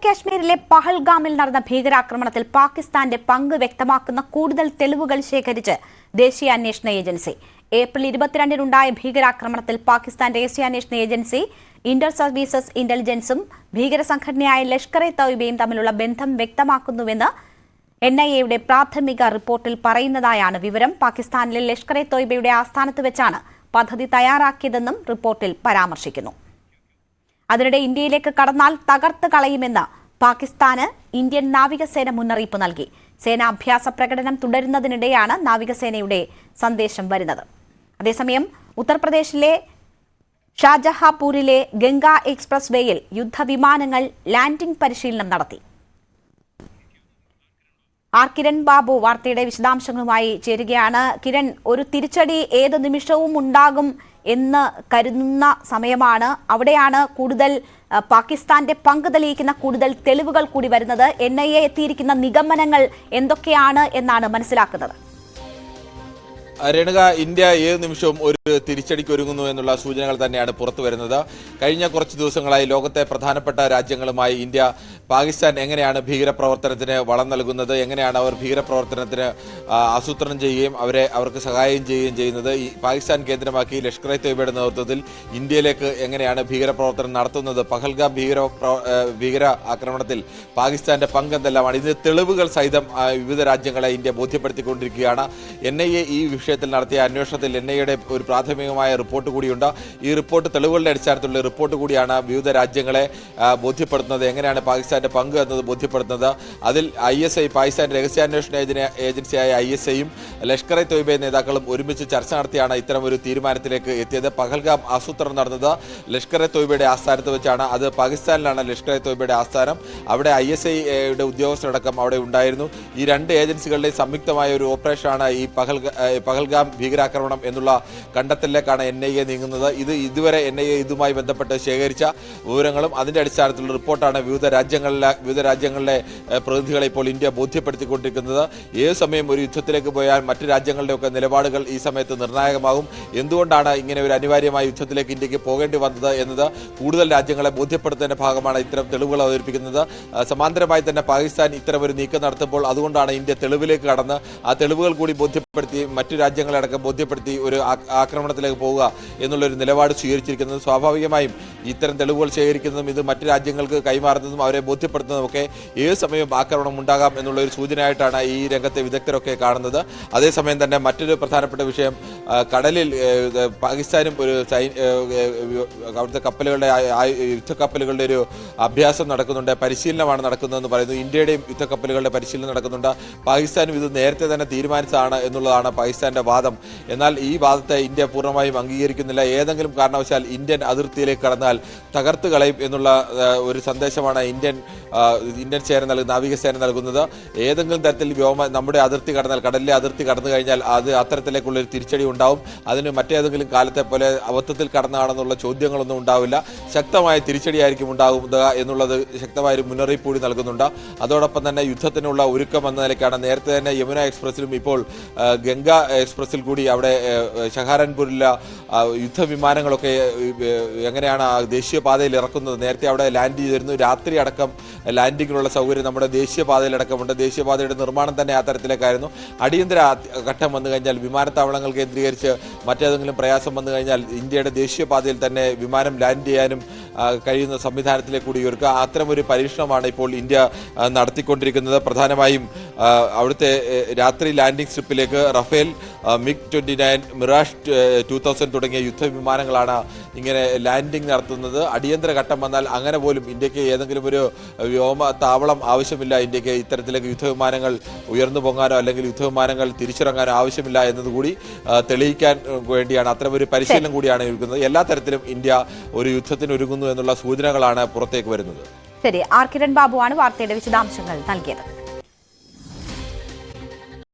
കാശ്മീരിലെ പഹൽഗാമിൽ നടന്ന ഭീകരാക്രമണത്തിൽ പാകിസ്ഥാന്റെ പങ്ക് വ്യക്തമാക്കുന്ന കൂടുതൽ തെളിവുകൾ ശേഖരിച്ച് ദേശീയ അന്വേഷണ ഏജൻസി. ഏപ്രിൽ 22-നുണ്ടായ ഭീകരാക്രമണത്തിൽ പാകിസ്ഥാന്റെ ദേശീയ അന്വേഷണ ഏജൻസി ഇന്റർ സർവീസസ് ഇന്റലിജൻസും ഭീകരസംഘടനയായ ലഷ്കർ-ഇ-തോയ്ബയും തമ്മിലുള്ള ബന്ധം വ്യക്തമാക്കുന്നുവെന്ന് NIA-യുടെ പ്രാഥമിക റിപ്പോർട്ടിൽ പറയുന്നതായാണ് വിവരം. പാകിസ്ഥാനിലെ ലഷ്കർ-ഇ-തോയ്ബയുടെ ആസ്ഥാനത്ത് വെച്ചാണ് പദ്ധതി തയ്യാറാക്കിയതെന്നും റിപ്പോർട്ടിൽ പരാമർശിക്കുന്നു. അതിനിടെ ഇന്ത്യയിലേക്ക് കടന്നാൽ തകർത്ത് കളയുമെന്ന് പാകിസ്ഥാന് ഇന്ത്യൻ നാവികസേന മുന്നറിയിപ്പ് നൽകി. സേനാഭ്യാസ പ്രകടനം തുടരുന്നതിനിടെയാണ് നാവികസേനയുടെ സന്ദേശം വരുന്നത്. അതേസമയം ഉത്തർപ്രദേശിലെ ഷാജഹാപൂരിലെ ഗംഗ എക്സ്പ്രസ് വേയിൽ യുദ്ധവിമാനങ്ങൾ ലാൻഡിംഗ് പരിശീലനം നടത്തി. കിരൺ ബാബു വാർത്തയുടെ വിശദാംശങ്ങളുമായി ചേരുകയാണ്. കിരൺ, ഒരു തിരിച്ചടി ഏത് നിമിഷവും ഉണ്ടാകും എന്ന് കരുതുന്ന സമയമാണ്. അവിടെയാണ് കൂടുതൽ പാകിസ്ഥാന്റെ പങ്ക് തെളിയിക്കുന്ന കൂടുതൽ തെളിവുകൾ കൂടി വരുന്നത്. NIA എത്തിയിരിക്കുന്ന നിഗമനങ്ങൾ എന്തൊക്കെയാണ് എന്നാണ് മനസ്സിലാക്കുന്നത്? രേണുക, ഇന്ത്യ ഏത് നിമിഷവും ഒരു തിരിച്ചടിക്ക് ഒരുങ്ങുന്നു എന്നുള്ള സൂചനകൾ തന്നെയാണ് പുറത്തു വരുന്നത്. കഴിഞ്ഞ കുറച്ച് ദിവസങ്ങളായി ലോകത്തെ പ്രധാനപ്പെട്ട രാജ്യങ്ങളുമായി ഇന്ത്യ പാകിസ്ഥാൻ എങ്ങനെയാണ് ഭീകരപ്രവർത്തനത്തിന് വളം നൽകുന്നത്, എങ്ങനെയാണ് അവർ ഭീകരപ്രവർത്തനത്തിന് ആസൂത്രണം ചെയ്യുകയും അവർക്ക് സഹായം ചെയ്യുകയും ചെയ്യുന്നത്, ഈ പാകിസ്ഥാൻ കേന്ദ്രമാക്കി ലഷ്കർ-ഇ-തോയ്ബയുടെ നേതൃത്വത്തിൽ ഇന്ത്യയിലേക്ക് എങ്ങനെയാണ് ഭീകരപ്രവർത്തനം നടത്തുന്നത്, പഹൽഗാം ഭീകര ആക്രമണത്തിൽ പാകിസ്ഥാന്റെ പങ്ക് എന്തെല്ലാമാണ്, ഇതിന് തെളിവുകൾ സഹിതം വിവിധ രാജ്യങ്ങളെ ഇന്ത്യ ബോധ്യപ്പെടുത്തിക്കൊണ്ടിരിക്കുകയാണ്. NIA ഈ വിഷയത്തിൽ നടത്തിയ അന്വേഷണത്തിൽ NIA-യുടെ ഒരു പ്രാഥമികമായ റിപ്പോർട്ട് കൂടിയുണ്ട്. ഈ റിപ്പോർട്ട് തെളിവുകളുടെ അടിസ്ഥാനത്തിലുള്ള റിപ്പോർട്ട് കൂടിയാണ് വിവിധ രാജ്യങ്ങളെ ബോധ്യപ്പെടുത്തുന്നത്, എങ്ങനെയാണ് പാകിസ്ഥാന്റെ പങ്ക് എന്നത് ബോധ്യപ്പെടുത്തുന്നത്. അതിൽ ISI, പാകിസ്ഥാൻ രഹസ്യാന്വേഷണ ഏജൻസിയായ ISI-യും ലഷ്കർ-ഇ-തോയ്ബ നേതാക്കളും ഒരുമിച്ച് ചർച്ച നടത്തിയാണ് ഇത്തരം ഒരു തീരുമാനത്തിലേക്ക് എത്തിയത്. പഹൽഗാം ആസൂത്രണം നടന്നത് ലഷ്കർ-ഇ-തോയ്ബയുടെ ആസ്ഥാനത്ത് വെച്ചാണ്. അത് പാകിസ്ഥാനിലാണ് ലഷ്കർ-ഇ-തോയ്ബയുടെ ആസ്ഥാനം. അവിടെ ISI-യുടെ ഉദ്യോഗസ്ഥരടക്കം അവിടെ ഉണ്ടായിരുന്നു. ഈ രണ്ട് ഏജൻസികളുടെ സംയുക്തമായ ഒരു ഓപ്പറേഷനാണ് ഈ പഹൽഗാം ഭീകരാക്രമണം എന്നുള്ള കണ്ടെത്തലിലേക്കാണ് NIA നീങ്ങുന്നത്. ഇതുവരെ NIA ഇതുമായി ബന്ധപ്പെട്ട് ശേഖരിച്ച വിവരങ്ങളും അതിന്റെ അടിസ്ഥാനത്തിലുള്ള റിപ്പോർട്ടാണ് വിവിധ രാജ്യങ്ങളിലെ പ്രതിനിധികളെ ഇപ്പോൾ ഇന്ത്യ ബോധ്യപ്പെടുത്തിക്കൊണ്ടിരിക്കുന്നത്. ഏത് സമയം ഒരു യുദ്ധത്തിലേക്ക് പോയാൽ മറ്റു രാജ്യങ്ങളുടെയൊക്കെ നിലപാടുകൾ ഈ സമയത്ത് നിർണായകമാകും. എന്തുകൊണ്ടാണ് ഇങ്ങനെ ഒരു അനിവാര്യമായ യുദ്ധത്തിലേക്ക് ഇന്ത്യക്ക് പോകേണ്ടി വന്നത് എന്നത് കൂടുതൽ രാജ്യങ്ങളെ ബോധ്യപ്പെടുത്തുന്നതിന്റെ ഭാഗമാണ് ഇത്തരം തെളിവുകൾ അവതരിപ്പിക്കുന്നത്. സമാന്തരമായി തന്നെ പാകിസ്ഥാൻ ഇത്തരം ഒരു നീക്കം നടത്തുമ്പോൾ അതുകൊണ്ടാണ് ഇന്ത്യ തെളിവിലേക്ക് കടന്ന് ആ തെളിവുകൾ കൂടി ബോധ്യപ്പെടുത്തി മറ്റു രാജ്യങ്ങളടക്കം ബോധ്യപ്പെടുത്തി ഒരു ആക്രമണത്തിലേക്ക് പോവുക എന്നുള്ളൊരു നിലപാട് സ്വീകരിച്ചിരിക്കുന്നത്. സ്വാഭാവികമായും ഇത്തരം തെളിവുകൾ ശേഖരിക്കുന്നതും ഇത് മറ്റു രാജ്യങ്ങൾക്ക് കൈമാറുന്നതും അവരെ ബോധ്യപ്പെടുത്തുന്നതുമൊക്കെ ഏത് സമയവും ആക്രമണം ഉണ്ടാകാം എന്നുള്ള ഒരു സൂചനയായിട്ടാണ് ഈ രംഗത്തെ വിദഗ്ധരൊക്കെ കാണുന്നത്. അതേസമയം തന്നെ മറ്റൊരു പ്രധാനപ്പെട്ട വിഷയം, കടലിൽ പാകിസ്ഥാനും ഒരു അവിടുത്തെ യുദ്ധക്കപ്പലുകളുടെ ഒരു അഭ്യാസം നടക്കുന്നുണ്ട്, പരിശീലനമാണ് നടക്കുന്നതെന്ന് പറയുന്നു. ഇന്ത്യയുടെയും യുദ്ധക്കപ്പലുകളുടെ പരിശീലനം നടക്കുന്നുണ്ട്. പാകിസ്ഥാനും ഇത് നേരത്തെ തന്നെ തീരുമാനിച്ചതാണ് എന്നുള്ളതാണ് പാകിസ്ഥാന്റെ വാദം. എന്നാൽ ഈ വാദത്തെ ഇന്ത്യ പൂർണ്ണമായും അംഗീകരിക്കുന്നില്ല. ഏതെങ്കിലും കാരണവശാൽ ഇന്ത്യൻ അതിർത്തിയിലേക്ക് കടന്നാൽ തകർത്ത് കളയും എന്നുള്ള ഒരു സന്ദേശമാണ് ഇന്ത്യൻ നാവികസേന നൽകുന്നത്. ഏതെങ്കിലും തരത്തിൽ നമ്മുടെ അതിർത്തി കടന്നാൽ, കടലിലെ അതിർത്തി കടന്നു കഴിഞ്ഞാൽ അത് അത്തരത്തിലേക്കുള്ള ഒരു തിരിച്ചടി ഉണ്ടാവും. അതിന് മറ്റേതെങ്കിലും കാലത്തെ പോലെ അബദ്ധത്തിൽ കടന്നാണെന്നുള്ള ചോദ്യങ്ങളൊന്നും ഉണ്ടാവില്ല. ശക്തമായ തിരിച്ചടിയായിരിക്കും ഉണ്ടാകുക എന്നുള്ളത് ശക്തമായൊരു മുന്നറിയിപ്പ് കൂടി നൽകുന്നുണ്ട്. അതോടൊപ്പം തന്നെ യുദ്ധത്തിനുള്ള ഒരുക്കം എന്ന നിലയ്ക്കാണ് നേരത്തെ തന്നെ യമുന എക്സ്പ്രസിലും ഇപ്പോൾ ഗംഗ എക്സ്പ്രസിൽ കൂടി അവിടെ ഷഹാരൻപൂരിലെ യുദ്ധവിമാനങ്ങളൊക്കെ എങ്ങനെയാണ് ദേശീയപാതയിൽ ഇറക്കുന്നത്. നേരത്തെ അവിടെ ലാൻഡ് ചെയ്തിരുന്നു. രാത്രി അടക്കം ലാൻഡിങ്ങിനുള്ള സൗകര്യം നമ്മുടെ ദേശീയപാതയിലടക്കമുണ്ട്. ദേശീയപാതയുടെ നിർമ്മാണം തന്നെ ആ തരത്തിലേക്കായിരുന്നു. അടിയന്തര ഘട്ടം വന്നു കഴിഞ്ഞാൽ, വിമാനത്താവളങ്ങൾ കേന്ദ്രീകരിച്ച് മറ്റേതെങ്കിലും പ്രയാസം വന്നു കഴിഞ്ഞാൽ ഇന്ത്യയുടെ ദേശീയപാതയിൽ തന്നെ വിമാനം ലാൻഡ് ചെയ്യാനും കഴിയുന്ന സംവിധാനത്തിലേക്ക് കൂടി ഒരുക്കുക. അത്തരമൊരു പരീക്ഷണമാണ് ഇപ്പോൾ ഇന്ത്യ നടത്തിക്കൊണ്ടിരിക്കുന്നത്. പ്രധാനമായും അവിടുത്തെ രാത്രി ലാൻഡിംഗ് സ്ട്രിപ്പിലേക്ക് റഫേൽ, MiG-29, മിറാഷ് 2000 തുടങ്ങിയ യുദ്ധവിമാനങ്ങളാണ് ഇങ്ങനെ ലാൻഡിംഗ് നടത്തുന്നത്. അടിയന്തര ഘട്ടം വന്നാൽ അങ്ങനെ പോലും ഇന്ത്യക്ക് ഏതെങ്കിലും ഒരു വ്യോമത്താവളം ആവശ്യമില്ല. ഇന്ത്യക്ക് ഇത്തരത്തിലേക്ക് യുദ്ധവിമാനങ്ങൾ ഉയർന്നു പൊങ്ങാനോ അല്ലെങ്കിൽ യുദ്ധവിമാനങ്ങൾ തിരിച്ചിറങ്ങാനോ ആവശ്യമില്ല എന്നതുകൂടി തെളിയിക്കാൻ വേണ്ടിയാണ് അത്തരമൊരു പരിശീലനം കൂടിയാണ് ഒരുക്കുന്നത്. എല്ലാ തരത്തിലും ഇന്ത്യ ഒരു യുദ്ധത്തിന് ഒരുങ്ങുന്നു എന്നുള്ള സൂചനകളാണ് പുറത്തേക്ക് വരുന്നത്. ശരി, കിരൺ ബാബുവാണ് വാർത്തയുടെ വിശദാംശങ്ങൾ നൽകിയത്.